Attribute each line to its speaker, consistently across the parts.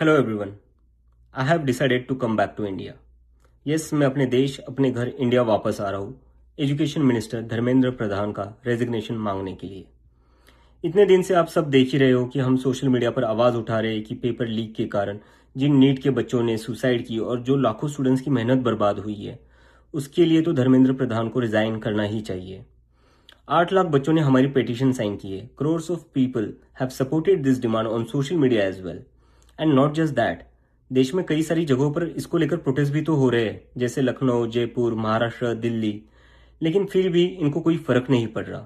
Speaker 1: Hello everyone, I have decided to come back to India. Yes, मैं अपने देश, अपने घर इंडिया वापस आ रहा हूँ एजुकेशन मिनिस्टर धर्मेंद्र प्रधान का रेजिग्नेशन मांगने के लिए। इतने दिन से आप सब देख ही रहे हो कि हम सोशल मीडिया पर आवाज़ उठा रहे हैं कि पेपर लीक के कारण जिन नीट के बच्चों ने सुसाइड की और जो लाखों स्टूडेंट्स की मेहनत बर्बाद हुई है, उसके लिए तो धर्मेंद्र प्रधान को रिजाइन करना ही चाहिए। 8 लाख बच्चों ने हमारी पिटीशन साइन की है। Crores of people have supported this demand on social media as well. And not just that, देश में कई सारी जगहों पर इसको लेकर प्रोटेस्ट भी तो हो रहे हैं, जैसे लखनऊ, जयपुर, महाराष्ट्र, दिल्ली। लेकिन फिर भी इनको कोई फर्क नहीं पड़ रहा।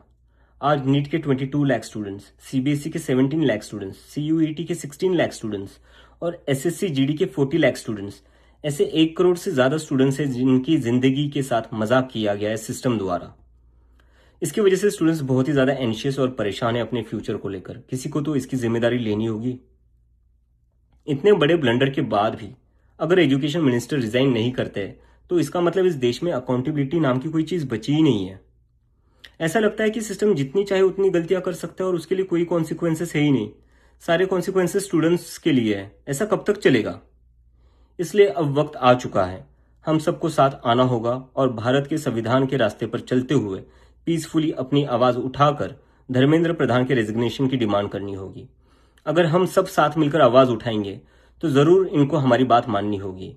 Speaker 1: आज नीट के 22 लाख स्टूडेंट्स, सीबीएसई के 17 लाख स्टूडेंट्स, सीयूईटी के 16 लाख स्टूडेंट्स और एसएससी जीडी के 40 लाख स्टूडेंट्स, ऐसे 1 करोड़ से ज्यादा स्टूडेंट्स हैं जिनकी जिंदगी के साथ मजाक किया गया है सिस्टम द्वारा। इसकी वजह से स्टूडेंट्स बहुत ही ज्यादा एंशियस और परेशान है अपने फ्यूचर को लेकर। किसी को तो इसकी जिम्मेदारी लेनी होगी। इतने बड़े ब्लंडर के बाद भी अगर एजुकेशन मिनिस्टर रिजाइन नहीं करते तो इसका मतलब इस देश में अकाउंटेबिलिटी नाम की कोई चीज बची ही नहीं है। ऐसा लगता है कि सिस्टम जितनी चाहे उतनी गलतियां कर सकता है और उसके लिए कोई कॉन्सिक्वेंसेस है ही नहीं। सारे कॉन्सिक्वेंसेस स्टूडेंट्स के लिए है। ऐसा कब तक चलेगा? इसलिए अब वक्त आ चुका है, हम सबको साथ आना होगा और भारत के संविधान के रास्ते पर चलते हुए पीसफुली अपनी आवाज उठाकर धर्मेंद्र प्रधान के रेजिग्नेशन की डिमांड करनी होगी। अगर हम सब साथ मिलकर आवाज उठाएंगे तो जरूर इनको हमारी बात माननी होगी।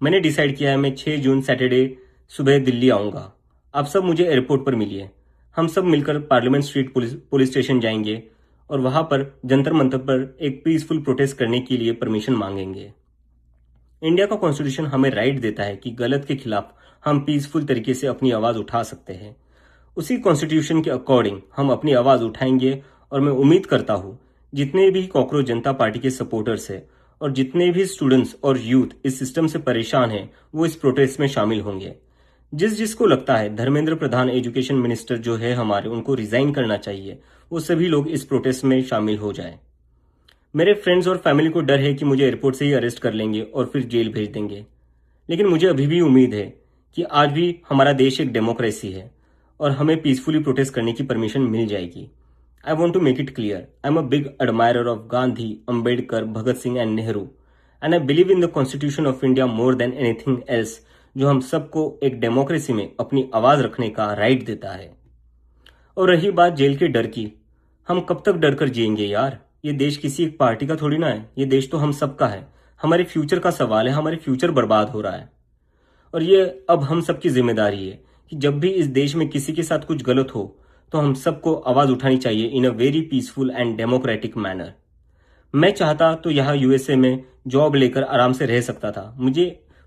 Speaker 1: मैंने डिसाइड किया है, मैं 6 जून सैटरडे सुबह दिल्ली आऊंगा। आप सब मुझे एयरपोर्ट पर मिलिए। हम सब मिलकर पार्लियामेंट स्ट्रीट पुलिस स्टेशन जाएंगे और वहां पर जंतर मंतर पर एक पीसफुल प्रोटेस्ट करने के लिए परमिशन मांगेंगे। इंडिया का कॉन्स्टिट्यूशन हमें राइट देता है कि गलत के खिलाफ हम पीसफुल तरीके से अपनी आवाज उठा सकते हैं। उसी कॉन्स्टिट्यूशन के अकॉर्डिंग हम अपनी आवाज उठाएंगे और मैं उम्मीद करता हूं जितने भी कॉकरोच जनता पार्टी के सपोर्टर्स हैं और जितने भी स्टूडेंट्स और यूथ इस सिस्टम से परेशान हैं वो इस प्रोटेस्ट में शामिल होंगे। जिसको लगता है धर्मेंद्र प्रधान एजुकेशन मिनिस्टर जो है हमारे, उनको रिजाइन करना चाहिए, वो सभी लोग इस प्रोटेस्ट में शामिल हो जाएं। मेरे फ्रेंड्स और फैमिली को डर है कि मुझे एयरपोर्ट से ही अरेस्ट कर लेंगे और फिर जेल भेज देंगे। लेकिन मुझे अभी भी उम्मीद है कि आज भी हमारा देश एक डेमोक्रेसी है और हमें पीसफुली प्रोटेस्ट करने की परमिशन मिल जाएगी। I want to make it clear, I'm a big admirer of Gandhi, Ambedkar, Bhagat Singh and Nehru, and I believe in the Constitution of India more than anything else, जो हम सबको एक democracy में अपनी आवाज रखने का राइट देता है। और रही बात जेल के डर की, हम कब तक डर कर जिएंगे यार? ये देश किसी एक पार्टी का थोड़ी ना है, ये देश तो हम सबका है। हमारे फ्यूचर का सवाल है, हमारे फ्यूचर बर्बाद हो रहा है और ये अब हम सबकी जिम्मेदारी है कि जब भी इस देश में किसी के साथ कुछ गलत हो तो हम सबको आवाज उठानी चाहिए in a very peaceful and democratic manner. मैं चाहता तो यहाँ यूएसए में जॉब लेकर आराम से रह सकता था।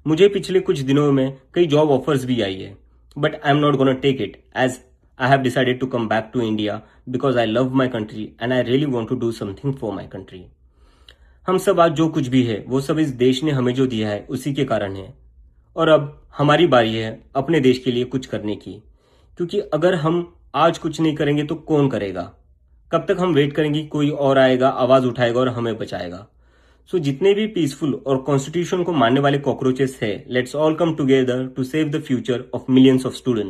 Speaker 1: मुझे पिछले कुछ दिनों में कई जॉब ऑफर्स भी आई है, but I am not gonna take it as I have decided to come back to India because I love my country and I really want to do something for my country. हम सब आज जो कुछ भी है वो सब इस देश ने हमें जो दिया है उसी के कारण है और अब हमारी बारी है अपने देश के लिए कुछ करने की, क्योंकि अगर हम आज कुछ नहीं करेंगे तो कौन करेगा? कब तक हम वेट करेंगे कोई और आएगा, आवाज उठाएगा और हमें बचाएगा? सो जितने भी पीसफुल और कॉन्स्टिट्यूशन को मानने वाले कॉकरोचेस है, let's all come together to save the future of millions of students.